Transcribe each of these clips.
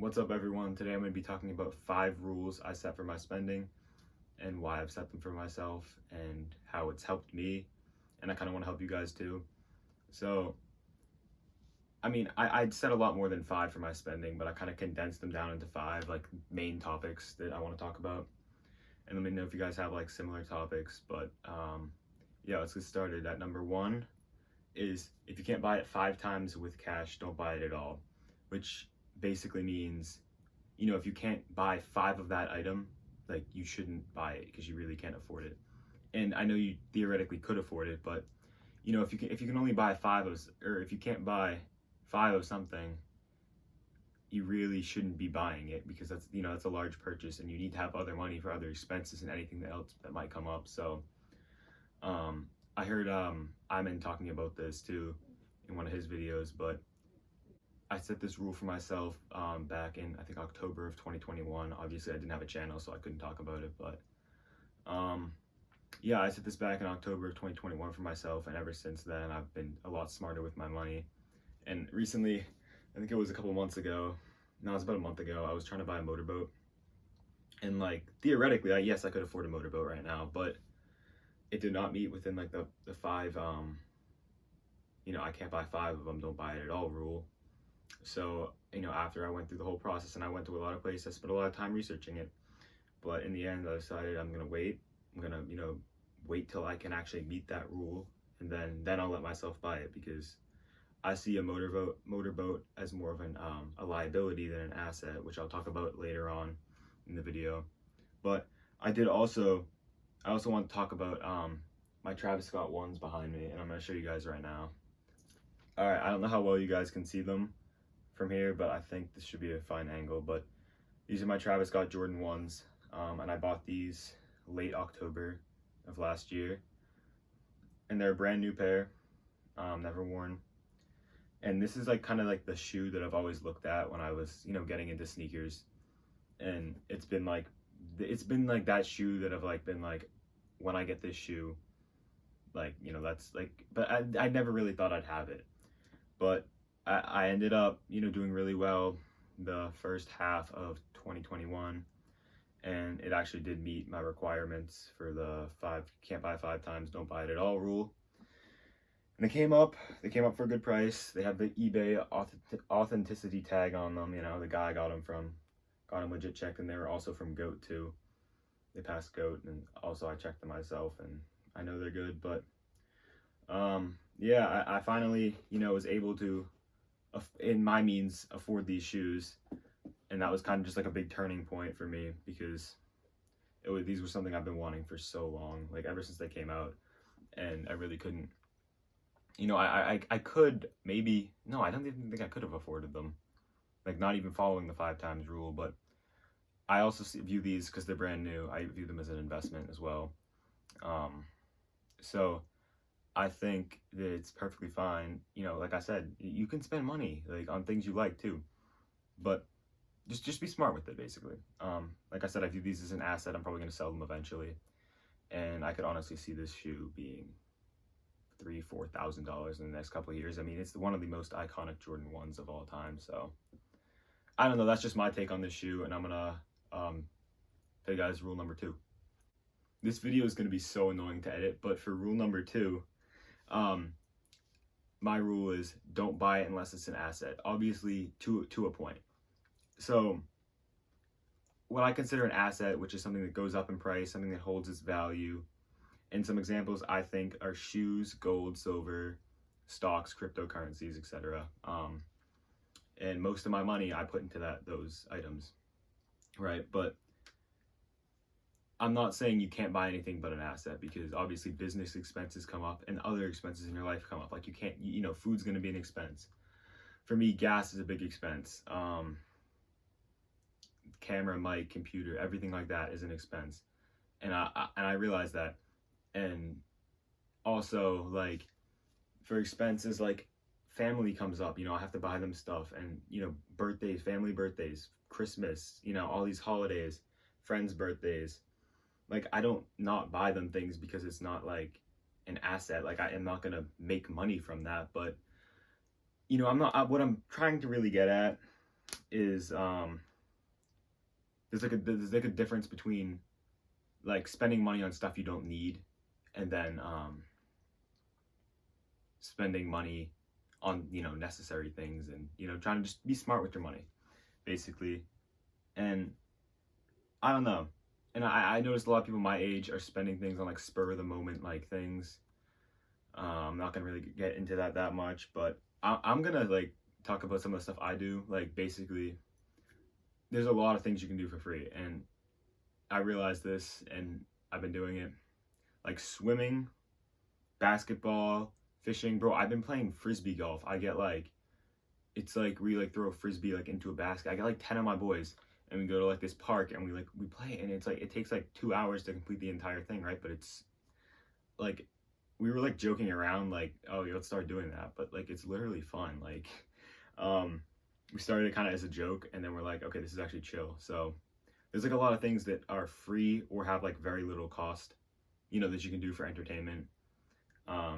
What's up, everyone? Today I'm going to be talking about 5 rules I set for my spending and why I've set them for myself and how it's helped me. And I kind of want to help you guys too. So, I'd set a lot more than 5 for my spending, but I kind of condensed them down into 5 like main topics that I want to talk about. And let me know if you guys have like similar topics. But yeah, let's get started. At number 1 is if you can't buy it 5 times with cash, don't buy it at all, which basically means if you can't buy 5 of that item, like you shouldn't buy it because you really can't afford it. And I know you theoretically could afford it, but if you can only buy 5 of, or if you can't buy 5 of something, you really shouldn't be buying it because that's a large purchase and you need to have other money for other expenses and anything else that might come up. So I heard Iman talking about this too in one of his videos, but I set this rule for myself back in, I think, October of 2021. Obviously, I didn't have a channel, so I couldn't talk about it. But yeah, I set this back in October of 2021 for myself. And ever since then, I've been a lot smarter with my money. And recently, I think it was a couple months ago. No, it was about a month ago. I was trying to buy a motorboat. And like, theoretically, yes, I could afford a motorboat right now. But it did not meet within like the 5, I can't buy 5 of them, don't buy it at all rule. So, after I went through the whole process and I went to a lot of places, I spent a lot of time researching it. But in the end, I decided I'm going to wait. I'm going to, wait till I can actually meet that rule. And then I'll let myself buy it because I see a motorboat as more of a liability than an asset, which I'll talk about later on in the video. But I also want to talk about my Travis Scott ones behind me, and I'm going to show you guys right now. All right, I don't know how well you guys can see them from here, but I think this should be a fine angle. But these are my Travis Scott Jordan 1s, and I bought these late October of last year, and they're a brand new pair, never worn. And this is like kind of like the shoe that I've always looked at when I was getting into sneakers, and it's been like that shoe that I've like been like, when I get this shoe, like that's like, but I never really thought I'd have it, but I ended up, doing really well the first half of 2021, and it actually did meet my requirements for the can't buy 5 times, don't buy it at all rule. And they came up for a good price. They have the eBay authenticity tag on them. The guy I got them legit checked, and they were also from GOAT too. They passed GOAT, and also I checked them myself, and I know they're good. But yeah, I finally was able to in my means afford these shoes, and that was kind of just like a big turning point for me because these were something I've been wanting for so long, like ever since they came out, and I really couldn't. I could maybe, no, I don't even think I could have afforded them, like not even following the 5 times rule. But I also view these, because they're brand new, I view them as an investment as well. So I think that it's perfectly fine. Like I said, you can spend money like on things you like too, but just be smart with it, basically. Like I said, I view these as an asset. I'm probably going to sell them eventually, and I could honestly see this shoe being $3,000-$4,000 in the next couple of years. I mean, it's one of the most iconic Jordan 1s of all time. So I don't know, that's just my take on this shoe, and I'm gonna tell you guys rule number 2. This video is going to be so annoying to edit, but for rule number 2, my rule is don't buy it unless it's an asset, obviously to a point. So what I consider an asset, which is something that goes up in price, something that holds its value, and some examples I think are shoes, gold, silver, stocks, cryptocurrencies, etc. And most of my money I put into those items, right? But I'm not saying you can't buy anything but an asset, because obviously business expenses come up and other expenses in your life come up. Like you can't, food's going to be an expense. For me, gas is a big expense. Camera, mic, computer, everything like that is an expense. And I realize that. And also, like, for expenses, like family comes up, I have to buy them stuff, and birthdays, family birthdays, Christmas, all these holidays, friends' birthdays. Like, I don't not buy them things because it's not like an asset. Like, I am not gonna make money from that. But what I'm trying to really get at is there's like a difference between like spending money on stuff you don't need, and then spending money on, you know, necessary things, and, you know, trying to just be smart with your money, basically. And I don't know. And I noticed a lot of people my age are spending things on like spur of the moment like things. I'm not gonna really get into that much, but I'm gonna like talk about some of the stuff I do. Like basically, there's a lot of things you can do for free, and I realized this, and I've been doing it. Like swimming, basketball, fishing, bro. I've been playing frisbee golf. I get like, it's like we like throw a frisbee like into a basket. I got like 10 of my boys, and we go to like this park, and we play, and it's like it takes like 2 hours to complete the entire thing, right? But it's like we were like joking around like, oh yeah, let's start doing that, but like it's literally fun. Like um we started it kind of as a joke, and then we're like, okay, this is actually chill. So there's like a lot of things that are free or have like very little cost, you know, that you can do for entertainment.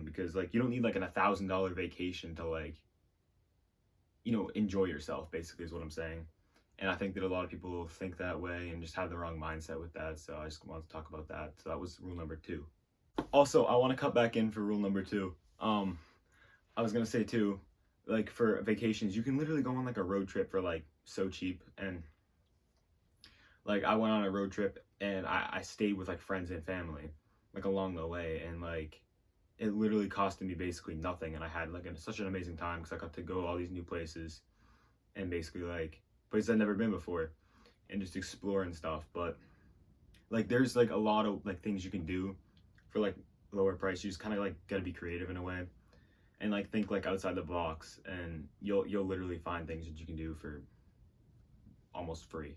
Because like you don't need like an $1,000 vacation to like, you know, enjoy yourself, basically is what I'm saying. And I think that a lot of people think that way and just have the wrong mindset with that. So I just wanted to talk about that. So that was rule number 2. Also, I want to cut back in for rule number 2. I was gonna say too, like for vacations, you can literally go on like a road trip for like so cheap. And like I went on a road trip, and I stayed with like friends and family like along the way, and like it literally costed me basically nothing, and I had like such an amazing time because I got to go all these new places, and basically like places I'd never been before, and just explore and stuff. But like there's like a lot of like things you can do for like lower price. You just kind of like gotta be creative in a way, and like think like outside the box, and you'll literally find things that you can do for almost free.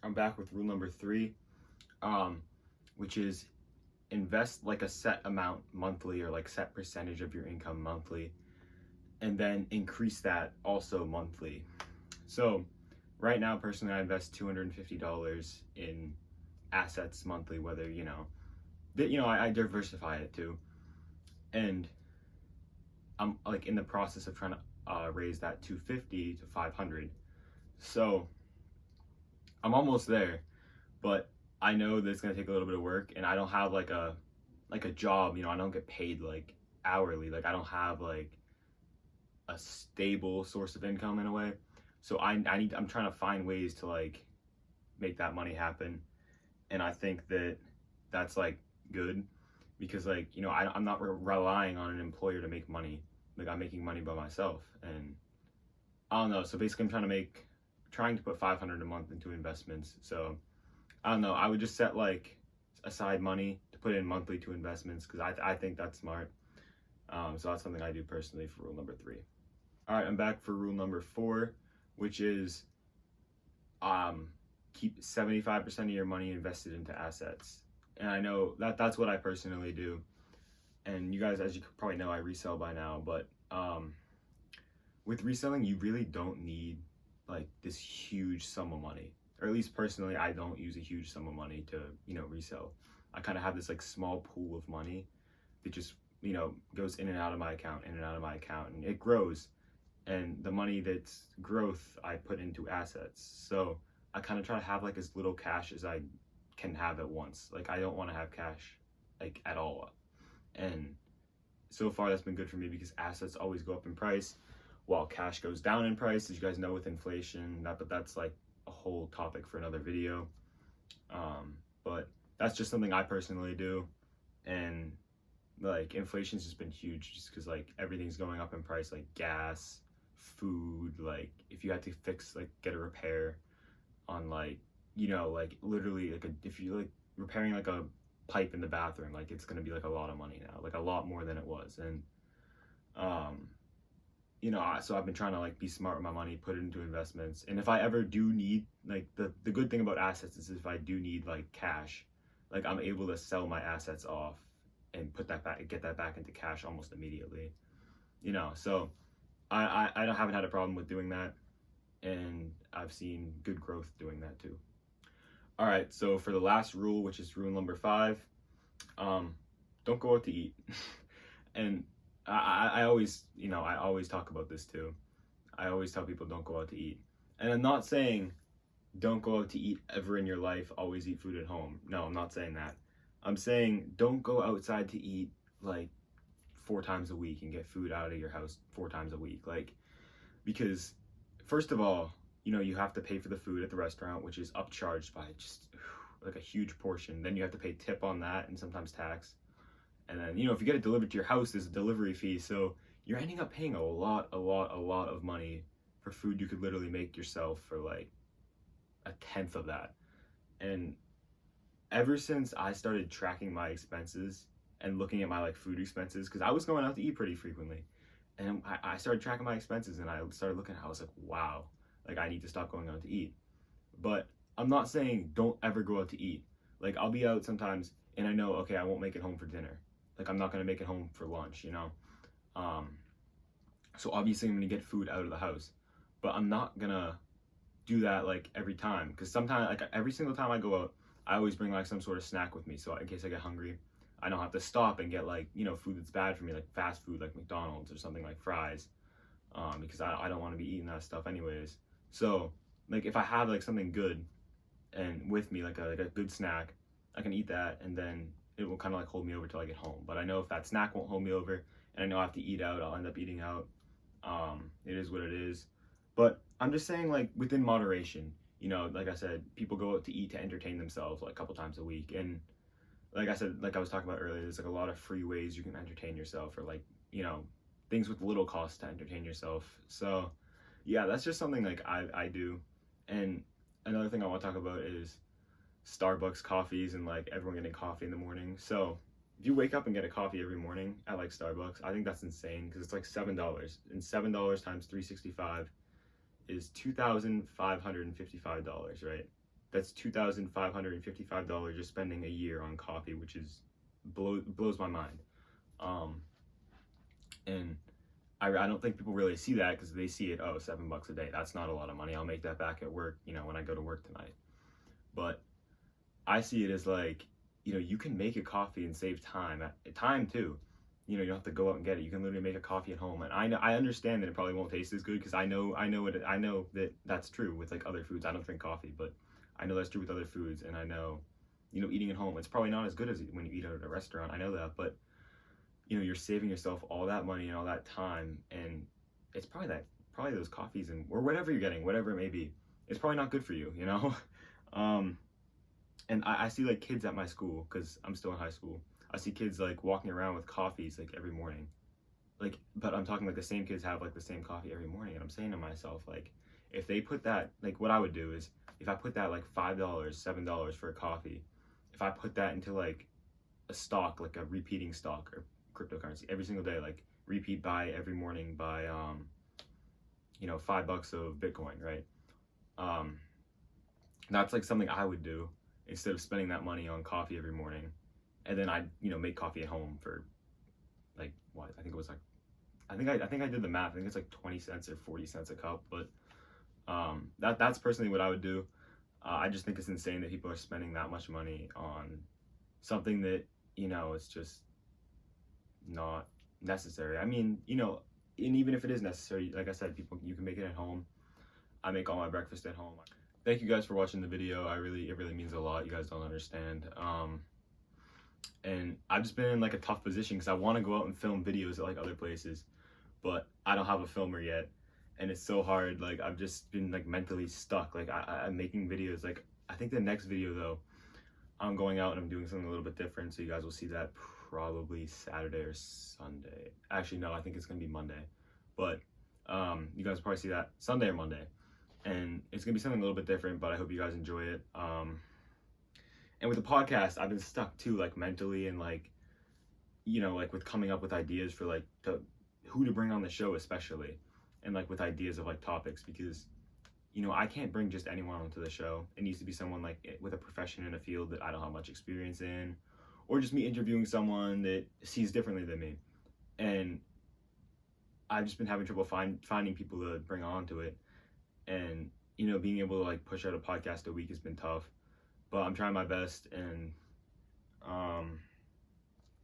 I'm back with rule number 3, which is invest like a set amount monthly, or like set percentage of your income monthly, and then increase that also monthly. So right now, personally, I invest $250 in assets monthly, whether, you know, I diversify it too. And I'm like in the process of trying to raise that 250 to 500. So I'm almost there, but I know that it's gonna take a little bit of work, and I don't have like a job. You know, I don't get paid like hourly. Like I don't have like a stable source of income in a way. So I'm trying to find ways to like make that money happen, and I think that that's like good, because like, you know, I'm not relying on an employer to make money. Like I'm making money by myself, and I don't know. So basically, I'm trying to put 500 a month into investments. So I don't know. I would just set like aside money to put in monthly to investments, because I think that's smart. So that's something I do personally for rule number 3. All right, I'm back for rule number 4, which is keep 75% of your money invested into assets. And I know that that's what I personally do. And you guys, as you probably know, I resell by now, but with reselling, you really don't need like this huge sum of money. Or at least personally, I don't use a huge sum of money to, you know, resell. I kind of have this like small pool of money that just, you know, goes in and out of my account, in and out of my account, and it grows. And the money that's growth, I put into assets. So I kind of try to have like as little cash as I can have at once. Like I don't want to have cash like at all. And so far that's been good for me, because assets always go up in price while cash goes down in price, as you guys know, with inflation. But that's like a whole topic for another video. But that's just something I personally do. And like inflation's just been huge, just because like everything's going up in price, like gas, food. Like if you had to get a repair on like, you know, like literally like if you like repairing like a pipe in the bathroom, like it's gonna be like a lot of money now, like a lot more than it was. And you know, so I've been trying to like be smart with my money, put it into investments. And if I ever do need like the good thing about assets is if I do need like cash, like I'm able to sell my assets off and put that back, get that back into cash almost immediately, you know. So I haven't had a problem with doing that, and I've seen good growth doing that too. All right, so for the last rule, which is rule number 5, don't go out to eat. And I always, you know, I always talk about this too. I always tell people don't go out to eat. And I'm not saying don't go out to eat ever in your life, always eat food at home. No, I'm not saying that. I'm saying don't go outside to eat like 4 times a week and get food out of your house 4 times a week. Like, because first of all, you have to pay for the food at the restaurant, which is upcharged by just like a huge portion. Then you have to pay tip on that and sometimes tax. And then, if you get it delivered to your house, there's a delivery fee. So you're ending up paying a lot of money for food you could literally make yourself for like a tenth of that. And ever since I started tracking my expenses and looking at my like food expenses, because I was going out to eat pretty frequently, and I started tracking my expenses, and I started looking at it, I was like, wow, like I need to stop going out to eat. But I'm not saying don't ever go out to eat. Like, I'll be out sometimes and I know, okay, I won't make it home for dinner. Like, I'm not gonna make it home for lunch, so obviously I'm gonna get food out of the house, but I'm not gonna do that like every time, because sometimes, like every single time I go out, I always bring like some sort of snack with me, so in case I get hungry, I don't have to stop and get like food that's bad for me, like fast food, like McDonald's or something, like fries, because I don't want to be eating that stuff anyways. So like if I have like something good and with me, like a good snack, I can eat that, and then it will kind of like hold me over till I get home. But I know if that snack won't hold me over, and I know I have to eat out, I'll end up eating out. It is what it is. But I'm just saying, like, within moderation. Like I said, people go out to eat to entertain themselves like a couple times a week, and like I said, like I was talking about earlier, there's like a lot of free ways you can entertain yourself, or like things with little cost to entertain yourself. So yeah, that's just something like I do. And another thing I want to talk about is Starbucks coffees, and like everyone getting coffee in the morning. So if you wake up and get a coffee every morning at like Starbucks, I think that's insane, because it's like $7, and $7 times 365 is $2,555, right? That's $2,555 you're spending a year on coffee, which is blows my mind. And I don't think people really see that, because they see it, oh, $7 a day, that's not a lot of money, I'll make that back at work, when I go to work tonight. But I see it as like, you can make a coffee and save time too. You don't have to go out and get it. You can literally make a coffee at home. And I understand that it probably won't taste as good, because I know that that's true with like other foods. I don't drink coffee, but I know that's true with other foods. And I know, eating at home, it's probably not as good as when you eat out at a restaurant. I know that, but you're saving yourself all that money and all that time, and it's probably those coffees or whatever you're getting, whatever it may be, it's probably not good for you, And I see like kids at my school, because I'm still in high school. I see kids like walking around with coffees like every morning. Like, but I'm talking like the same kids have like the same coffee every morning. And I'm saying to myself, like, if they put that, like what I would do is, if I put that like $5, $7 for a coffee, if I put that into like a stock, like a repeating stock or cryptocurrency every single day, like repeat buy every morning by, $5 of Bitcoin, right? That's like something I would do, instead of spending that money on coffee every morning. And then I'd make coffee at home for like what I think it was like I think I did the math. I think it's like 20 cents or 40 cents a cup. But that's personally what I would do. I just think it's insane that people are spending that much money on something that it's just not necessary. I mean, and even if it is necessary, like I said, you can make it at home. I make all my breakfast at home. Thank you guys for watching the video. It really means a lot. You guys don't understand. And I've just been in like a tough position, because I want to go out and film videos at like other places, but I don't have a filmer yet, and it's so hard. Like, I've just been like mentally stuck. Like, I'm making videos. Like, I think the next video though, I'm going out and I'm doing something a little bit different, so you guys will see that probably Saturday or Sunday. Actually, no, I think it's gonna be Monday, but you guys will probably see that Sunday or Monday. And it's gonna be something a little bit different, but I hope you guys enjoy it. And with the podcast, I've been stuck too, like mentally, and like, like with coming up with ideas for like who to bring on the show, especially, and like with ideas of like topics, because I can't bring just anyone onto the show. It needs to be someone like with a profession in a field that I don't have much experience in, or just me interviewing someone that sees differently than me. And I've just been having trouble finding people to bring onto it. And being able to like push out a podcast a week has been tough, but I'm trying my best. And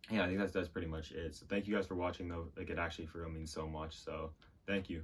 yeah, I think that's pretty much it. So thank you guys for watching though. Like, it actually for real means so much, so thank you.